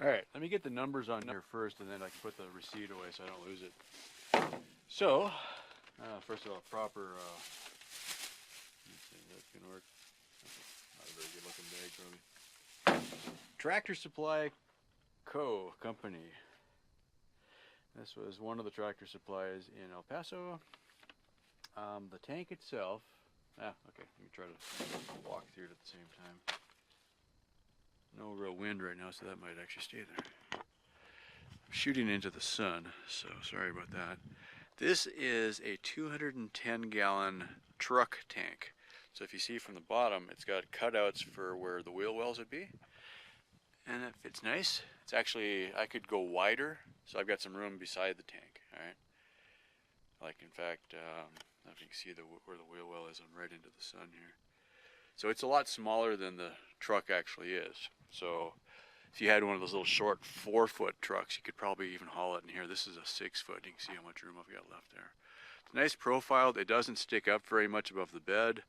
Alright, let me get the numbers on here first and then I can put the receipt away so I don't lose it. So, first of all, proper, let's see if that's gonna work. Not a very good looking bag for me. Tractor Supply Company. This was one of the tractor supplies in El Paso. The tank itself, okay, let me try to walk through it at the same time. No real wind right now, so that might actually stay there. I'm shooting into the sun, so sorry about that. This is a 210 gallon truck tank. So if you see from the bottom, it's got cutouts for where the wheel wells would be. And that fits nice. It's actually, I could go wider, so I've got some room beside the tank, alright? Like, in fact, I don't know if you can see where the wheel well is. I'm right into the sun here. So it's a lot smaller than the truck actually is. So if you had one of those little short 4-foot trucks, you could probably even haul it in here. This is a 6-foot. You can see how much room I've got left there. It's nice profile. It doesn't stick up very much above the bed.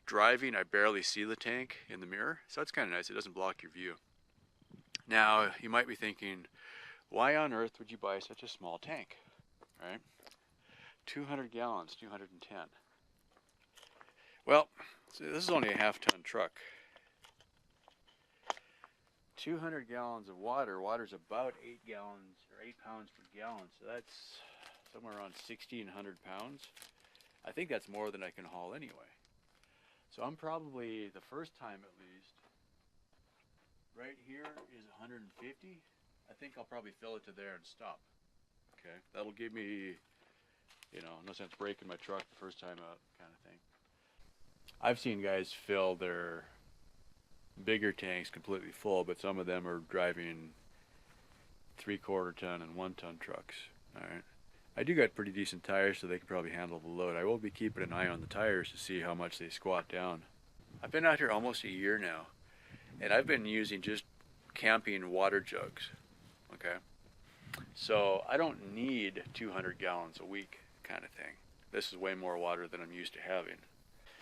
Driving, I barely see the tank in the mirror, so that's kind of nice. It doesn't block your view. Now, you might be thinking, why on earth would you buy such a small tank, right? 200 gallons, 210. Well, this is only a half-ton truck. 200 gallons of water. Water's about 8 gallons or 8 pounds per gallon, so that's somewhere around 1,600 pounds. I think that's more than I can haul anyway. So I'm probably, the first time at least, right here is 150. I think I'll probably fill it to there and stop. Okay, that'll give me, no sense breaking my truck the first time out kind of thing. I've seen guys fill their bigger tanks completely full, but some of them are driving 3/4 ton and 1 ton trucks. All right, I do got pretty decent tires, so they can probably handle the load. I will be keeping an eye on the tires to see how much they squat down. I've been out here almost a year now, and I've been using just camping water jugs. Okay, so I don't need 200 gallons a week kind of thing. This is way more water than I'm used to having.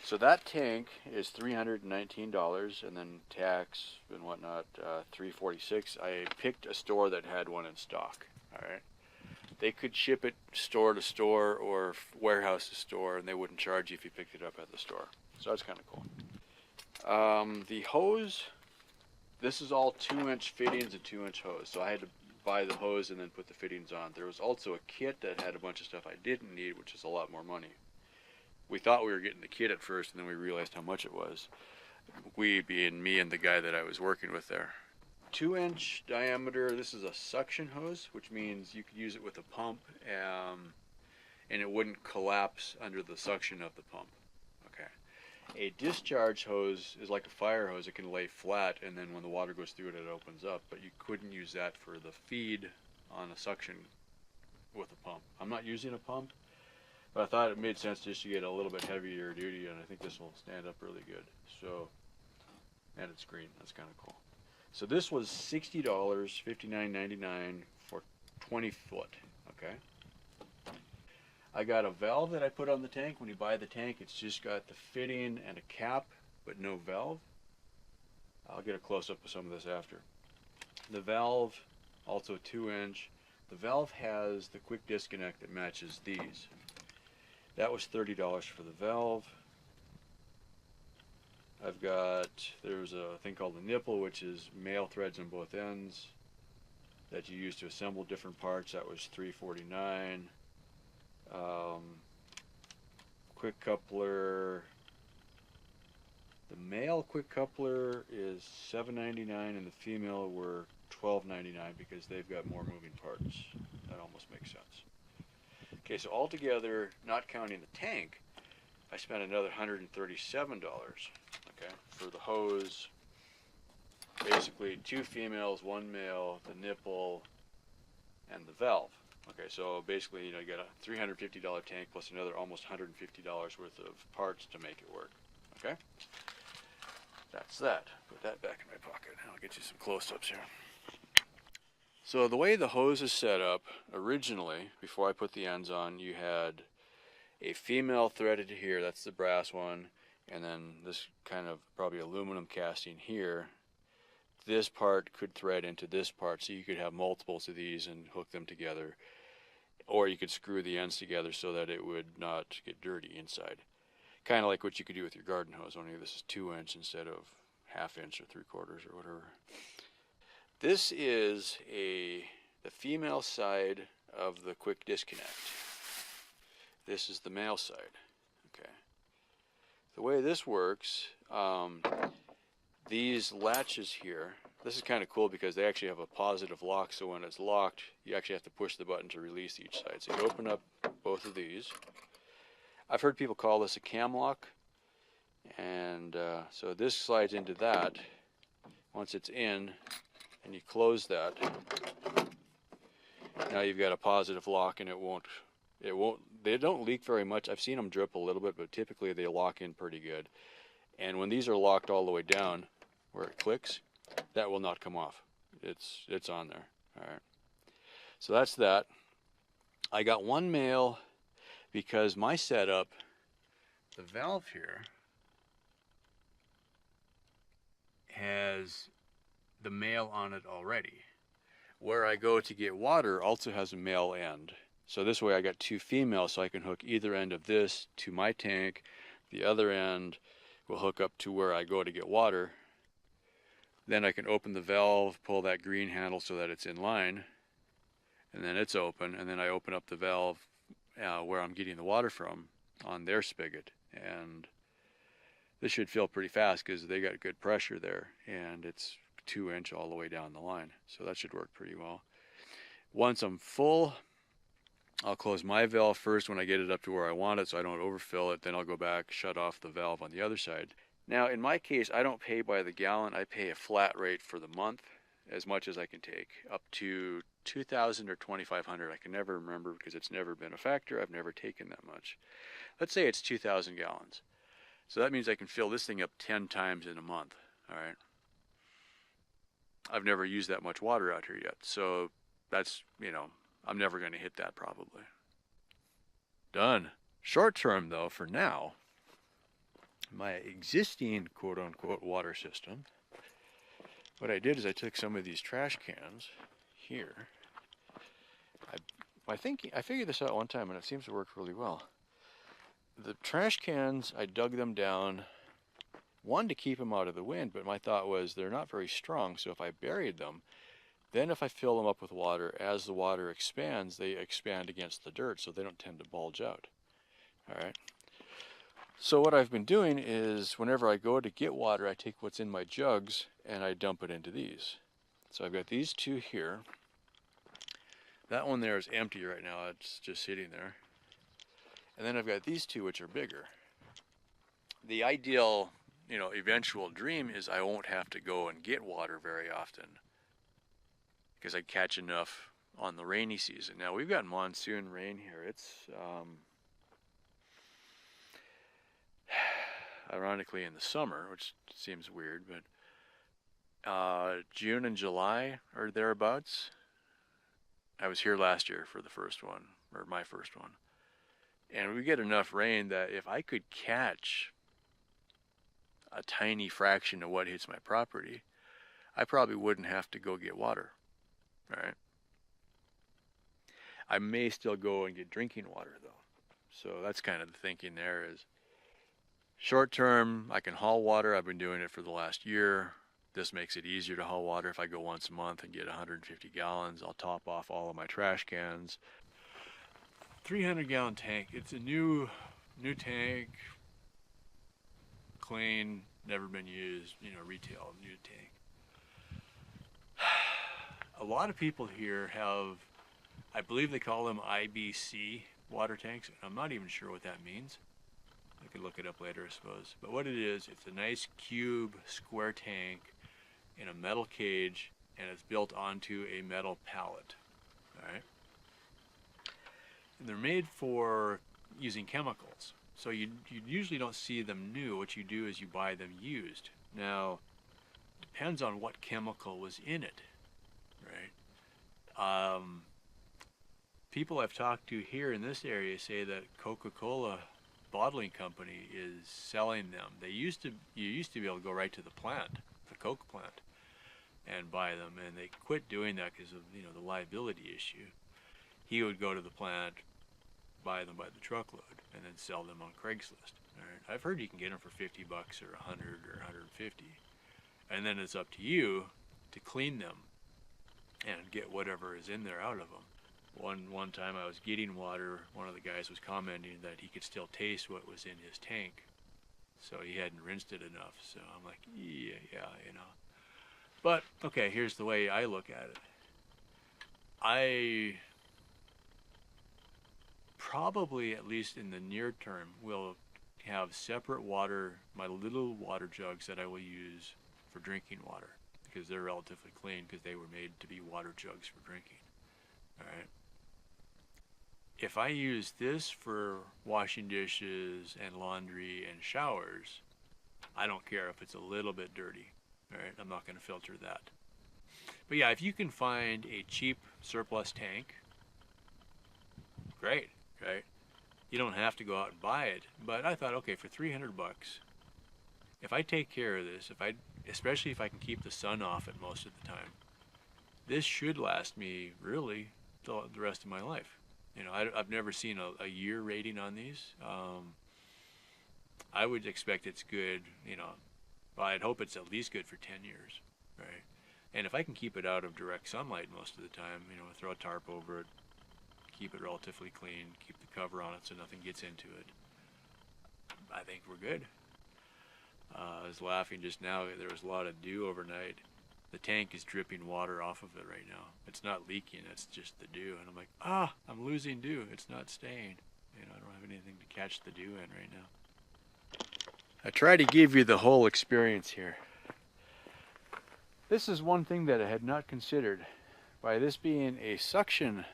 So that tank is $319, and then tax and whatnot, $346. I picked a store that had one in stock. All right, they could ship it store to store or warehouse to store, and they wouldn't charge you if you picked it up at the store. So that's kind of cool. The hose, this is all 2-inch fittings and 2-inch hose. So I had to buy the hose and then put the fittings on. There was also a kit that had a bunch of stuff I didn't need, which is a lot more money. We thought we were getting the kit at first, and then we realized how much it was. We being me and the guy that I was working with there. 2-inch diameter. This is a suction hose, which means you could use it with a pump, and it wouldn't collapse under the suction of the pump. Okay. A discharge hose is like a fire hose. It can lay flat, and then when the water goes through it, it opens up. But you couldn't use that for the feed on a suction with a pump. I'm not using a pump, but I thought it made sense just to get a little bit heavier duty, and I think this will stand up really good. So, and it's green. That's kind of cool. So this was $60, $59.99 for 20 foot. Okay. I got a valve that I put on the tank. When you buy the tank, it's just got the fitting and a cap, but no valve. I'll get a close-up of some of this after. The valve, also 2-inch. The valve has the quick disconnect that matches these. That was $30 for the valve. There's a thing called a nipple, which is male threads on both ends that you use to assemble different parts. That was $349. Quick coupler. The male quick coupler is $7.99, and the female were $12.99 because they've got more moving parts. That almost makes sense. Okay, so altogether, not counting the tank, I spent another $137, okay, for the hose. Basically, 2 females, 1 male, the nipple, and the valve. Okay, so basically, you got a $350 tank plus another almost $150 worth of parts to make it work. Okay, that's that. Put that back in my pocket. I'll get you some close-ups here. So the way the hose is set up, originally, before I put the ends on, you had a female threaded here, that's the brass one, and then this kind of probably aluminum casting here. this part could thread into this part, so you could have multiples of these and hook them together. Or you could screw the ends together so that it would not get dirty inside. Kind of like what you could do with your garden hose, only this is 2-inch instead of 1/2 inch or 3/4 or whatever. This is the female side of the quick disconnect. This is the male side. Okay. The way this works, these latches here, this is kind of cool because they actually have a positive lock, so when it's locked, you actually have to push the button to release each side. So you open up both of these. I've heard people call this a cam lock, and so this slides into that. Once it's in, and you close that, now you've got a positive lock, and they don't leak very much. I've seen them drip a little bit, but typically they lock in pretty good. And when these are locked all the way down, where it clicks, that will not come off. It's on there. All right. So that's that. I got one male because my setup, the valve here has the male on it already. Where I go to get water also has a male end. So this way I got 2 females, so I can hook either end of this to my tank. The other end will hook up to where I go to get water. Then I can open the valve, pull that green handle so that it's in line, and then it's open, and then I open up the valve where I'm getting the water from on their spigot. And this should fill pretty fast because they got good pressure there, and it's 2-inch all the way down the line. So that should work pretty well. Once I'm full, I'll close my valve first when I get it up to where I want it so I don't overfill it. Then I'll go back, shut off the valve on the other side. Now, in my case, I don't pay by the gallon. I pay a flat rate for the month, as much as I can take, up to $2,000 or $2,500. I can never remember because it's never been a factor. I've never taken that much. Let's say it's 2,000 gallons. So that means I can fill this thing up 10 times in a month. All right. I've never used that much water out here yet. So that's, I'm never going to hit that probably. Done. Short term, though, for now, my existing quote-unquote water system, what I did is I took some of these trash cans here. I figured this out one time, and it seems to work really well. The trash cans, I dug them down, one, to keep them out of the wind, but my thought was they're not very strong, so if I buried them, then if I fill them up with water, as the water expands, they expand against the dirt, so they don't tend to bulge out. All right. So what I've been doing is whenever I go to get water, I take what's in my jugs and I dump it into these. So I've got these 2 here. That one there is empty right now. It's just sitting there. And then I've got these 2 which are bigger. The ideal, eventual dream is I won't have to go and get water very often because I catch enough on the rainy season. Now we've got monsoon rain here. It's ironically in the summer, which seems weird, but June and July or thereabouts. I was here last year for the first one, or my first one. And we get enough rain that if I could catch a tiny fraction of what hits my property, I probably wouldn't have to go get water. All right. I may still go and get drinking water, though. So that's kind of the thinking there is, short term, I can haul water. I've been doing it for the last year. This makes it easier to haul water. If I go once a month and get 150 gallons, I'll top off all of my trash cans. 300-gallon tank. It's a new tank, clean, never been used, retail, new tank. A lot of people here have, I believe they call them IBC water tanks. I'm not even sure what that means. I could look it up later, I suppose. But what it is, it's a nice cube square tank in a metal cage, and it's built onto a metal pallet. All right. And they're made for using chemicals. So you usually don't see them new. What you do is you buy them used. Now, depends on what chemical was in it, right? People I've talked to here in this area say that Coca-Cola bottling company is selling them. You used to be able to go right to the plant, the Coke plant, and buy them, and they quit doing that because of, you know, the liability issue. He would go to the plant, buy them by the truckload, and then sell them on Craigslist. All right. I've heard you can get them for $50 or 100 or 150, and then it's up to you to clean them and get whatever is in there out of them. One time I was getting water, one of the guys was commenting that he could still taste what was in his tank, so he hadn't rinsed it enough. So I'm like, yeah, you know. But okay, here's the way I look at it. I probably, at least in the near term, will have separate water, my little water jugs that I will use for drinking water, because they're relatively clean, because they were made to be water jugs for drinking. All right. If I use this for washing dishes and laundry and showers, I don't care if it's a little bit dirty. All right, I'm not going to filter that. But yeah, if you can find a cheap surplus tank, great, right? You don't have to go out and buy it. But I thought, okay, for $300, if I take care of this, especially if I can keep the sun off it most of the time, this should last me really the rest of my life. You know, I've never seen a year rating on these. I would expect it's good, you know, I'd hope it's at least good for 10 years, right? And if I can keep it out of direct sunlight most of the time, you know, throw a tarp over it, keep it relatively clean, keep the cover on it so nothing gets into it, I think we're good. I was laughing just now, there was a lot of dew overnight. The tank is dripping water off of it right now. It's not leaking, it's just the dew. And I'm like, I'm losing dew. It's not staying. You know, I don't have anything to catch the dew in right now. I try to give you the whole experience here. This is one thing that I had not considered. By this being a suction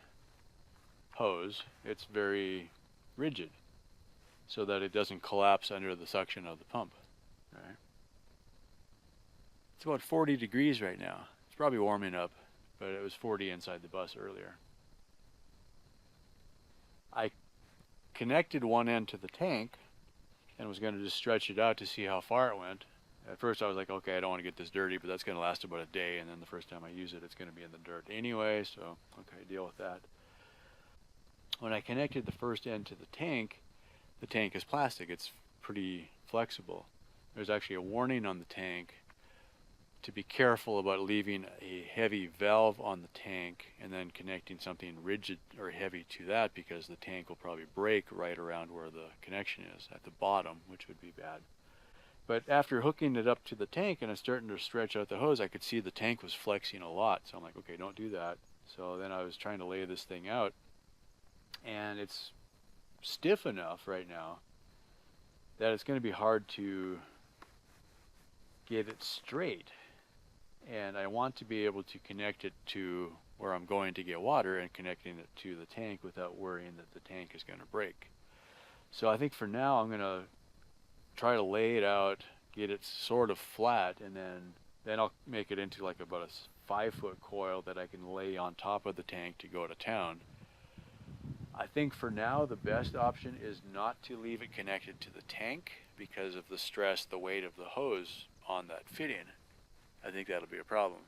hose, it's very rigid so that it doesn't collapse under the suction of the pump. Right? It's about 40 degrees right now. It's probably warming up, but it was 40 inside the bus earlier. I connected one end to the tank and was going to just stretch it out to see how far it went. At first I was like, okay, I don't want to get this dirty, but that's going to last about a day, and then the first time I use it, it's going to be in the dirt anyway, so okay, deal with that. When I connected the first end to the tank is plastic. It's pretty flexible. There's actually a warning on the tank to be careful about leaving a heavy valve on the tank and then connecting something rigid or heavy to that, because the tank will probably break right around where the connection is at the bottom, which would be bad. But after hooking it up to the tank and I'm starting to stretch out the hose, I could see the tank was flexing a lot. So I'm like, okay, don't do that. So then I was trying to lay this thing out, and it's stiff enough right now that it's going to be hard to get it straight. And I want to be able to connect it to where I'm going to get water and connecting it to the tank without worrying that the tank is going to break. So I think for now I'm going to try to lay it out, get it sort of flat, and then I'll make it into like about a 5-foot coil that I can lay on top of the tank to go to town. I think for now the best option is not to leave it connected to the tank because of the stress, the weight of the hose on that fitting. I think that'll be a problem.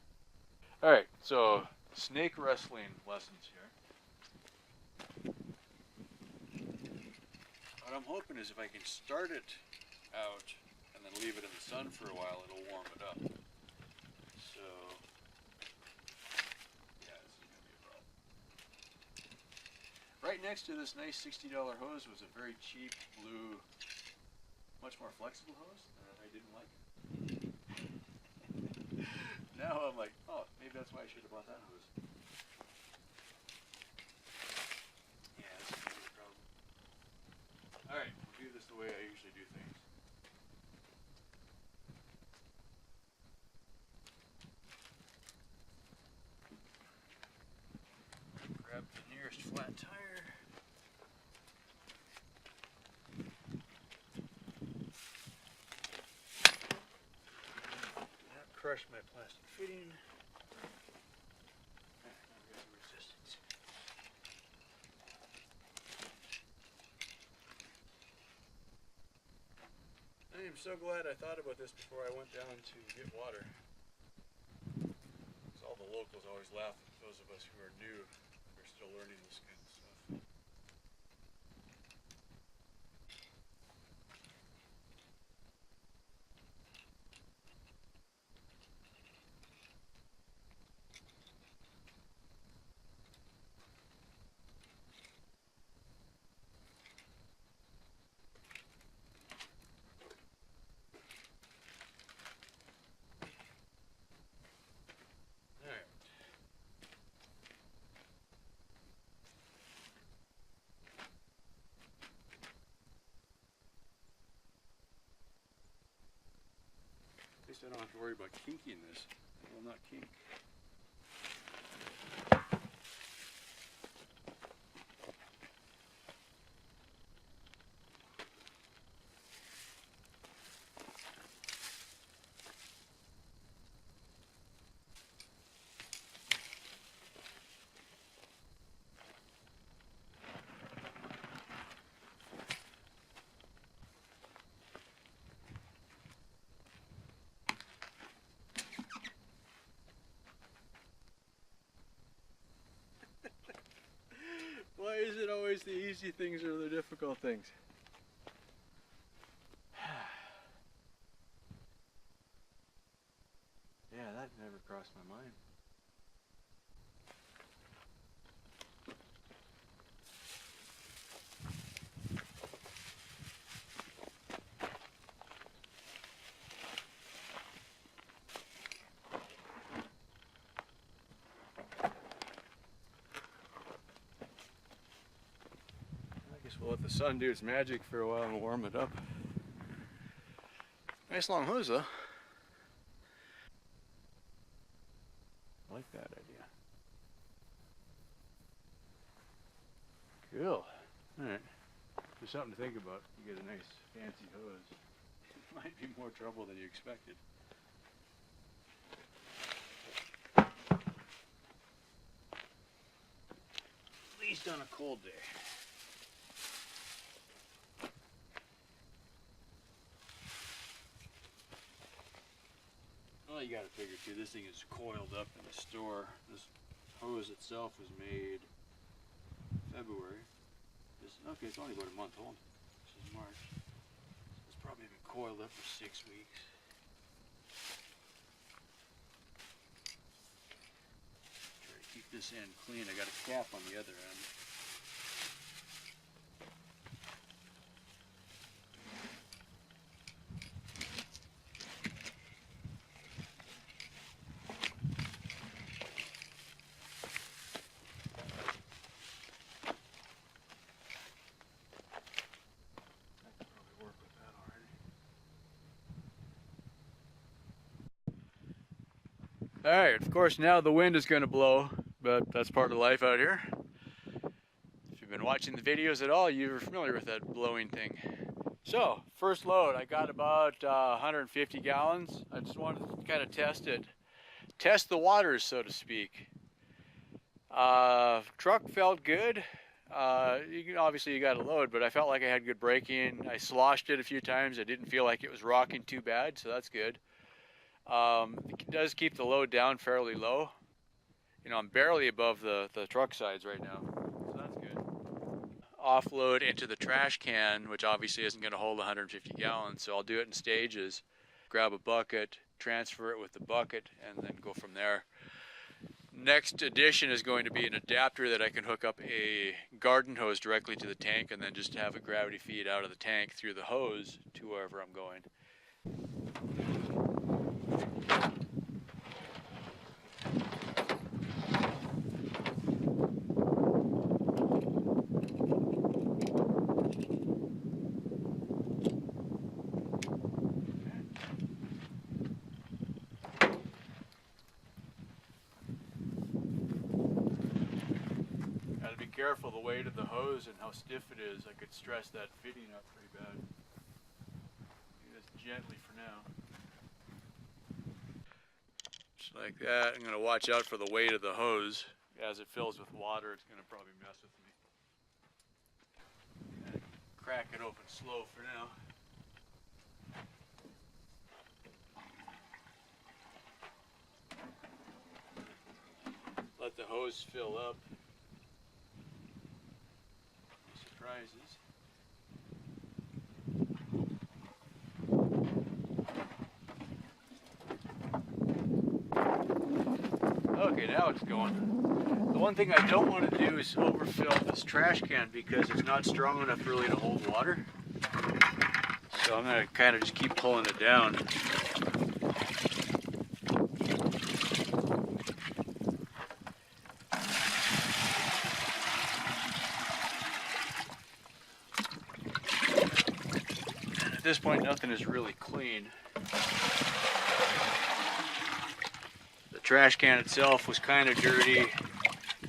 Alright, so snake wrestling lessons here. What I'm hoping is if I can start it out and then leave it in the sun for a while, it'll warm it up. So, yeah, this is going to be a problem. Right next to this nice $60 hose was a very cheap blue, much more flexible hose that I didn't like. Now I'm like, oh, maybe that's why I should have bought that hose. Yeah, this is going to be a problem. Alright, we'll do this the way I usually do things. Grab the nearest flat tire. That crushed my plastic fitting. Now we got the resistance. I am so glad I thought about this before I went down to get water. the locals always laugh at those of us who are new, who are still learning this kind of stuff. At least I don't have to worry about kinking this. It will not kink. Why is it always the easy things or the difficult things? Yeah, that never crossed my mind. We'll let the sun do its magic for a while and warm it up. Nice long hose though. I like that idea. Cool. Alright. There's something to think about. You get a nice fancy hose. It might be more trouble than you expected. At least on a cold day. Well, you gotta figure too, this thing is coiled up in the store. This hose itself was made February. Okay, it's only about a month old. This is March. It's probably been coiled up for 6 weeks. Try to keep this end clean. I got a cap on the other end. Alright, of course now the wind is going to blow, but that's part of life out here. If you've been watching the videos at all, you're familiar with that blowing thing. So, first load, I got about 150 gallons. I just wanted to kind of test it. Test the waters, so to speak. Truck felt good. Obviously you got a load, but I felt like I had good braking. I sloshed it a few times. I didn't feel like it was rocking too bad, so that's good. It does keep the load down fairly low. You know, I'm barely above the truck sides right now, so that's good. Offload into the trash can, which obviously isn't going to hold 150 gallons, so I'll do it in stages. Grab a bucket, transfer it with the bucket, and then go from there. Next addition is going to be an adapter that I can hook up a garden hose directly to the tank and then just have a gravity feed out of the tank through the hose to wherever I'm going. Careful the weight of the hose and how stiff it is. I could stress that fitting up pretty bad. Do this gently for now. Just like that. I'm going to watch out for the weight of the hose. As it fills with water, it's going to probably mess with me. Crack it open slow for now. let the hose fill up. Surprises. Okay, now it's going. The one thing I don't want to do is overfill this trash can because it's not strong enough really to hold water. So I'm going to kind of just keep pulling it down. And at this point, nothing is really clean. The trash can itself was kind of dirty.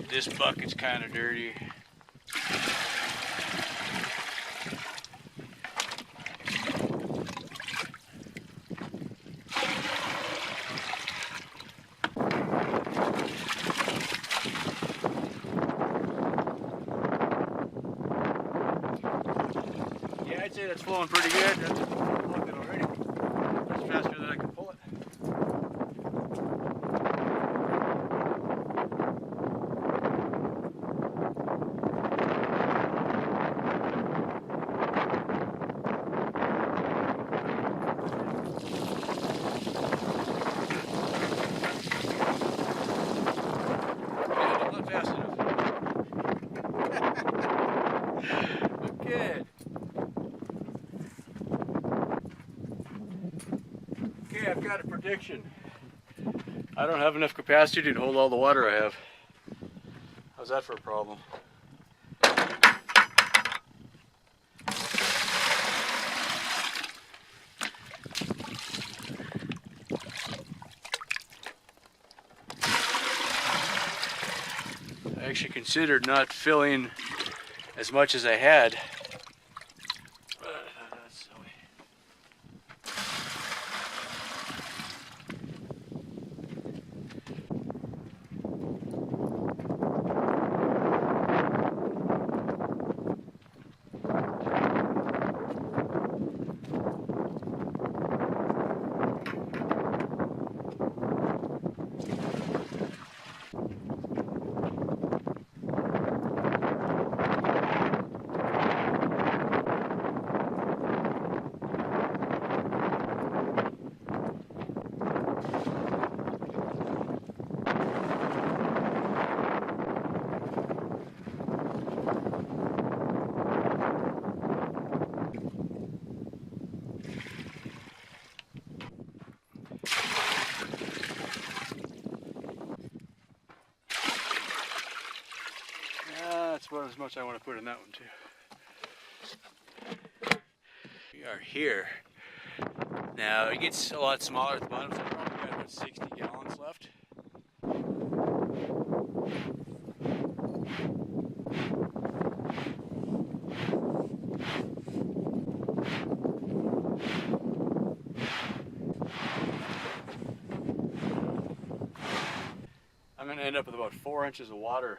This bucket's kind of dirty. Yeah, I'd say that's flowing pretty good. That's plugged it already. That's faster than I can pull it. Fast enough. Good. Okay, I've got a prediction. I don't have enough capacity to hold all the water I have. How's that for a problem? I actually considered not filling as much as I had. That's silly. That's about as much I want to put in that one too. We are here. Now it gets a lot smaller at the bottom, so I probably got about 60 gallons left. I'm going to end up with about 4 inches of water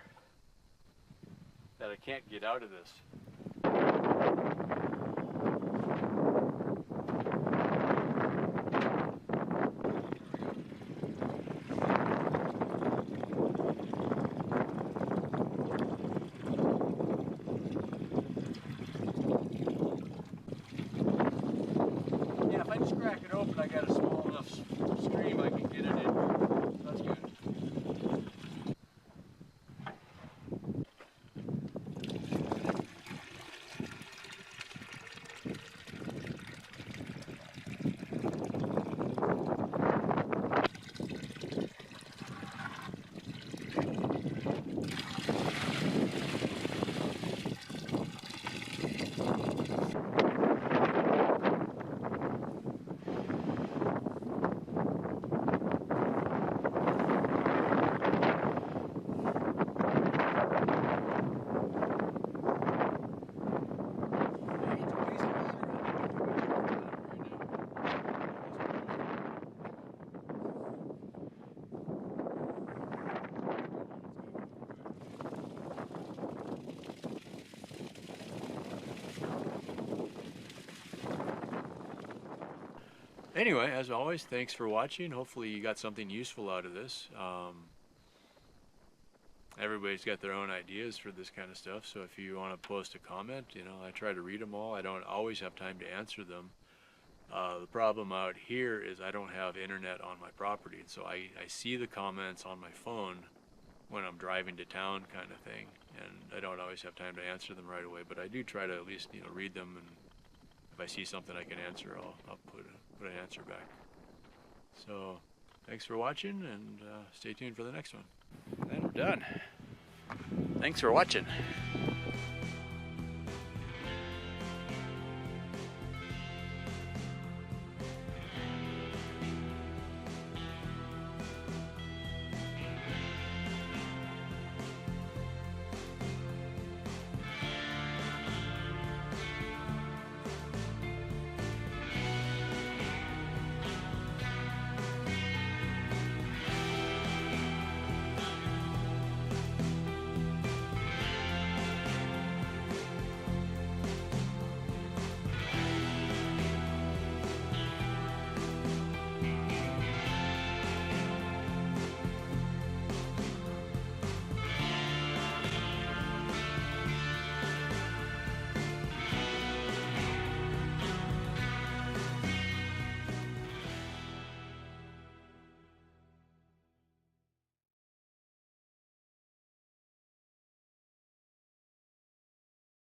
that I can't get out of this. Yeah, if I just crack it open, I got a small enough stream I can get it in. That's good. Anyway, as always, thanks for watching. Hopefully you got something useful out of this. everybody's got their own ideas for this kind of stuff. So if you want to post a comment, you know, I try to read them all. I don't always have time to answer them. The problem out here is I don't have internet on my property, and so I see the comments on my phone when I'm driving to town, kind of thing, and I don't always have time to answer them right away. But I do try to at least, you know, read them, and if I see something I can answer, I'll put an answer back. So thanks for watching, and stay tuned for the next one. And we're done. Thanks for watching.